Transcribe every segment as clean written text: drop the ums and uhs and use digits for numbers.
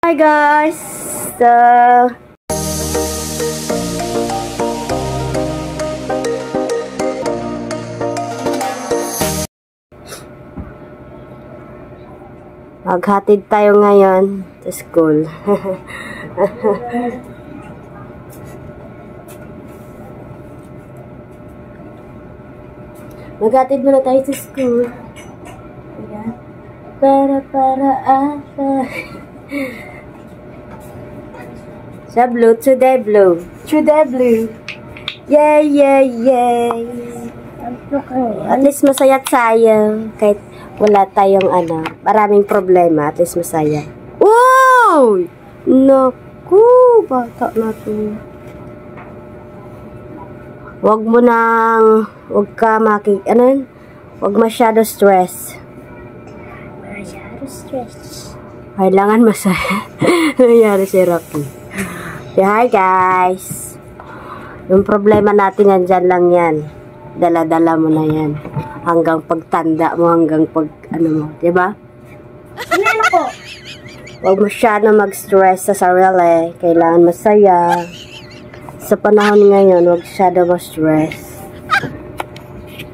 Hi guys! Maghatid tayo ngayon sa school. Maghatid muna tayo sa school. Ayan. Para sa blue, today blue. Today blue. Yay, yay, yay. At least masaya tayo. Kahit wala tayong maraming problema. At least masaya. Wow! Naku, bata na to. Huwag ka huwag masyado stress. Kailangan masaya. Nangyari si Rocky. Hi guys. Yung problema natin nandyan lang yan. Dala-dala mo na yan. Hanggang pagtanda mo, hanggang mo. Diba? Ano ko? Huwag masyado mag-stress sa sarili. Kailangan masaya. Sa panahon ngayon, huwag masyado mag-stress.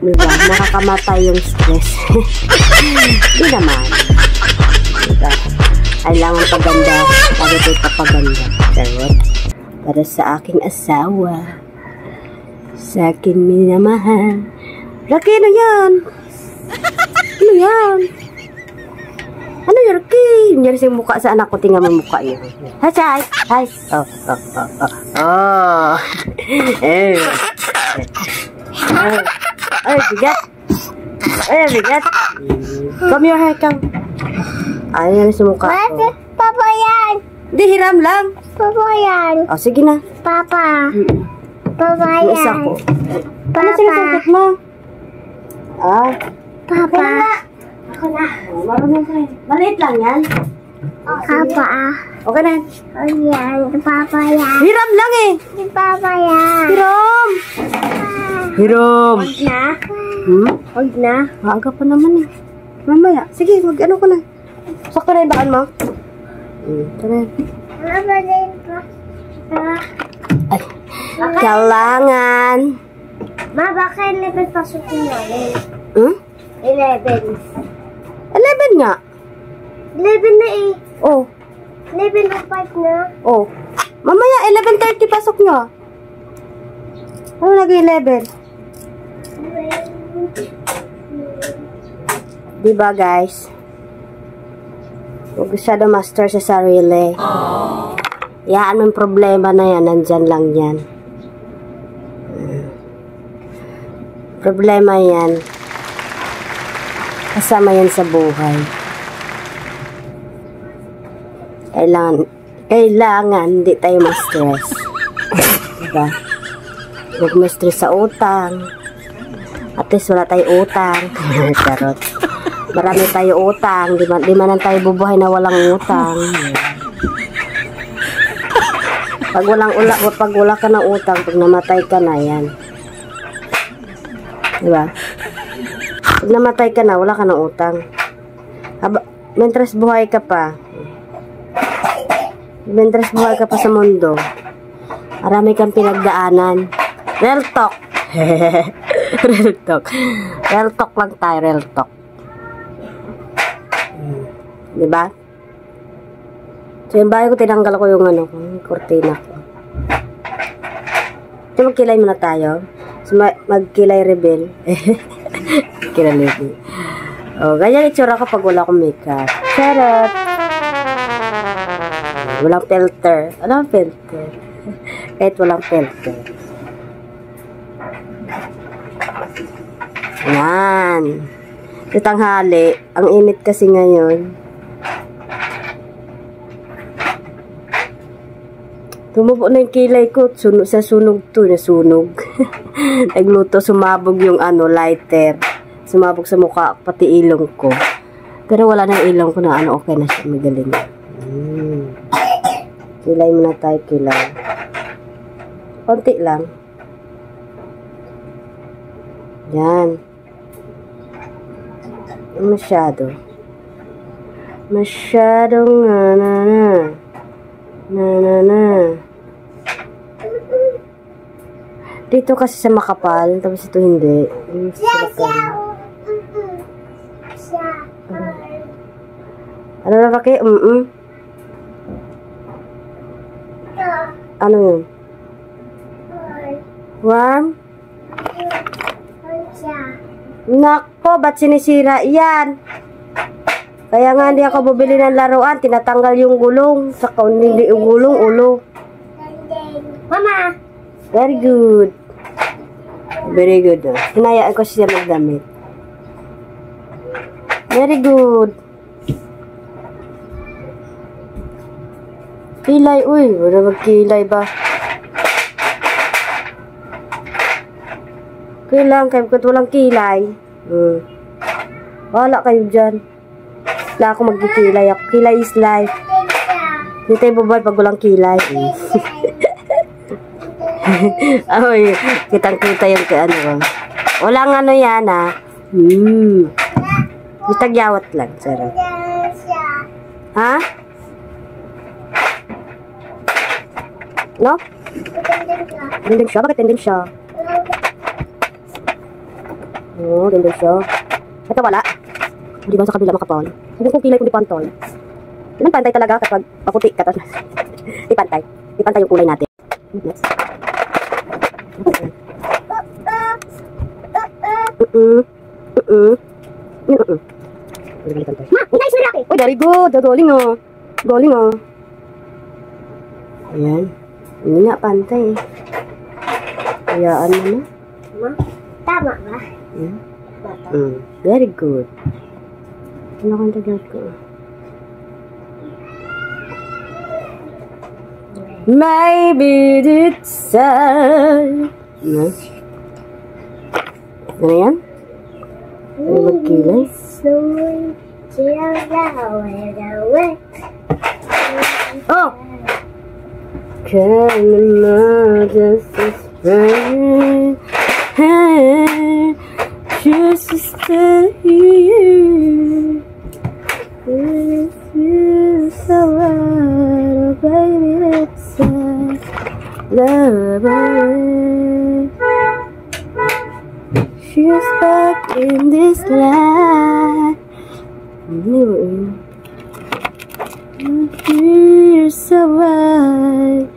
Diba? Nakakamatay yung stress. Hindi naman. Diba? Kailangan paganda. Para tayo papaganda. Charot. Para sa aking asawa. Sa aking minamahal. Rocky, ano yan? Ano yan? Ano yung Rocky? Nangyari sa mukha sa anak ko. Tingnan mo mukha niya. Hi! Hi! Oh! Ay, bigat! Ay, bigat! Come here, come. Ay, yan sa mukha ko. Papa yan! Hindi, hiram lang. Papa yan! O, sige na. Papa! Papa yan! Isa ko. Ano sinasagot mo? Papa! Ako na. Marunong ka. Maliit lang yan. Papa! Okay na. Yan! Papa yan! Hiram lang eh. Papa yan! Hiram! Hiram! Huwag na? Huwag na. Maaga pa naman eh. Mamaya. Sige, ano ko na. Sakto na yung bakan mo. Ito na. Papa din po. Ay. Kailangan. Ma, baka 11 pasok ko namin. 11. 11 nga. 11 na eh. Oh. 11:05 na. Oh. Mamaya, 11:30 pasok nyo. Ano nag-11? Diba guys? Huwag masyado master sa sarili. Yaan mo yung problema na yan. Nandyan lang yan. Problema yan. Kasama yan sa buhay. Kailangan hindi tayo ma-stress. Diba? Huwag ma-stress sa utang. At least wala tayo utang. Charot. Marami tayo utang. Di man tayo bubuhay na walang utang. Pag wala ka ng utang, pag namatay ka na, yan. Diba? Pag namatay ka na, wala ka ng utang. Mentras buhay ka pa sa mundo, marami kang pinagdaanan. Real talk. Real talk. Real talk lang tayo, real talk. Diba? So, yung bahay ko, tinanggal ko yung kortina ko. So, magkilay muna tayo. So, magkilay reveal. Kilay reveal. Oh, ganyan itsura ko pag wala akong makeup. Charot! Walang filter. Walang filter. Kahit walang filter. Yan. Sa tanghali, ang init kasi ngayon. Tumubo na yung kilay ko. Sa sunog to. Nasunog. Nagluto. Sumabog yung lighter. Sumabog sa mukha. Pati ilong ko. Pero wala na yung ilong ko na okay na siya. Magaling. Kilay muna tayo. Kilay. Konti lang. Yan. Masyado. Masyadong Na. Dito kasi sa makapal, tapos ito hindi. Ano na Rocky? Ano yun? Worm? Nako, ba't sinisira yan? Kaya nga hindi ako bubili ng laruan, tinatanggal yung gulong. Saka hindi yung gulong, ulo. Mama! Very good. Very good. Hinayaan ko siya magdamit. Very good. Kilay, uy. Wala magkilay ba? Kailang kayo kung walang kilay. Wala kayo dyan. Wala ako magkikilay. Ako kilay is life. Hindi tayo bubay pag walang kilay. Ay, kitang-kita yung ano ba. Walang ano yan, ha. Itagyawat lang, sarap. Ha? No? Tending siya? Bakit tending siya? Oh, tending siya. Ito wala. Hindi ba sa kabila makapal? Hindi kong kilay kung di pantol. Ilang pantay talaga kapag paputi ka. Di pantay. Di pantay yung kulay natin. Next. Oh, very good. Galing oh. Galing oh. Ayan. Hindi nga pantay. Hayaan mo na. Tama ba? Very good. Ano kang tagal ko? Maybe it's sad. Ano yan? Ano magkilay? Oh! Can imagine this rain. Just to stay here. It feels so right, oh baby, it's sad. Love, she's back in this life. It feels so right.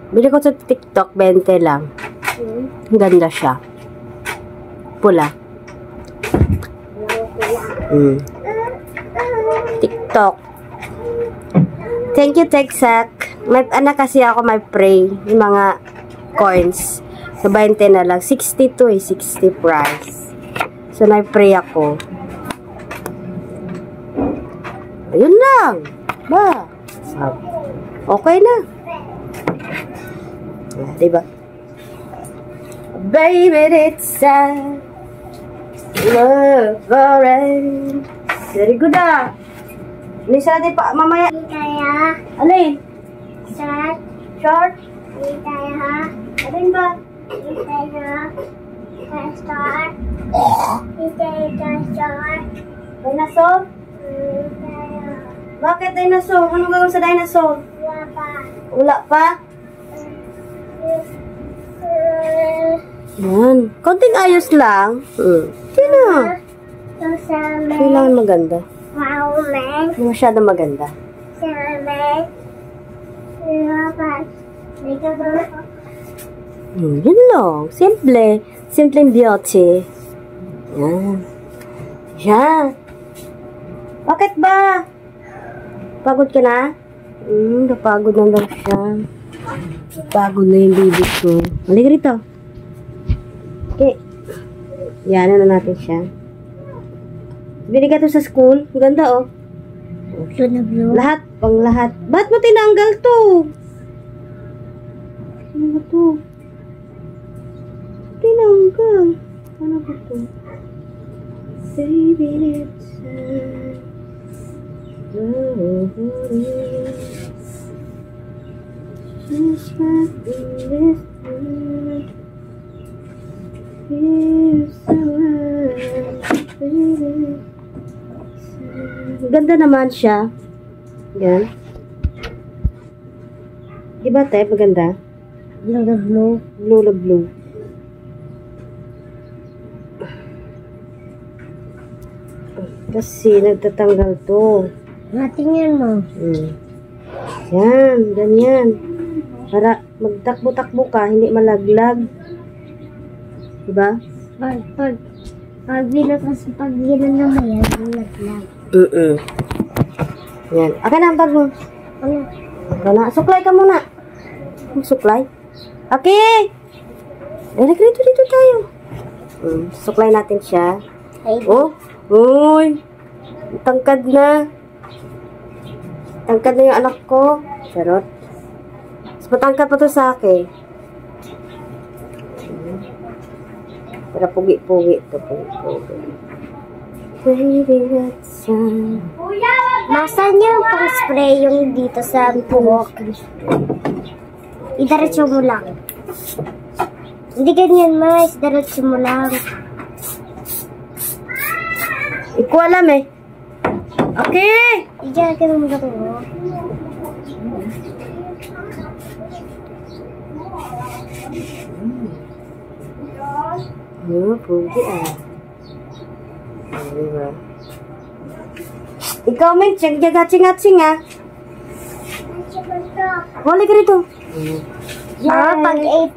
Bili ko sa TikTok, 20 lang. Ganda siya. Pula. TikTok. Thank you, Texac. May anak kasi ako, may pray. Yung mga coins. Sa 20 na lang. 62 eh. 60 price. So, na-pray ako. Ayun lang. Ba? Okay na. Diba? Baby, it's sad. Love alright. Very good ah. Lisa natin pa mamaya. Kaya. Alin? Short. Short? Kaya. Alin ba? Kaya. Short. Short. Dinosaur? Kaya. Bakit dinosaur? Anong gawin sa dinosaur? Wala pa. Wala pa? Yan. Konting ayos lang. Sino? Kailangan maganda. Hindi masyado maganda. Yun lang. Simple. Simpleng beauty. Yan. Yan. Bakit ba? Pagod ka na? Napagod na daw siya. Pagod na yung baby ko. Halika rito. Okay. Yan na natin siya. Bili ka to sa school. Ang ganda oh. Lahat. Pang lahat. Ba't mo tinanggal to? Ano ba to? Tinanggal. Ano ba to? Baby, it's just like this feels so right. Ganda naman siya. Yan. Diba, te? Maganda? Blue na blue. Blue na blue. Kasi nagtatanggal to. Natingnan mo. Yan, ganyan. Para magtakbo-takbo ka, hindi malaglag. Diba? Pag ginan naman yan, naglag. Yan. Akin na ang bag mo. Ano? Akin na. Suklay ka muna. Suklay? Okay. Dito tayo. Suklay natin siya. Ay, Oh. Uy. Tangkad na. Tangkad na yung anak ko. Charot. Mas matangkad pa to sa akin. Para pugi-pugi. Ito pugi-pugi. Baby, that's Nasaan yung pang-spray yung dito sa buhok? Idiretso mo lang. Hindi ganyan, mas. Idiretso mo lang. Ikaw alam eh. Okay. Idiyan ka naman ako. Pugi ah. Diba? Ikaw, may gatsing-gatsing ah. Huli ka rito. Pag 8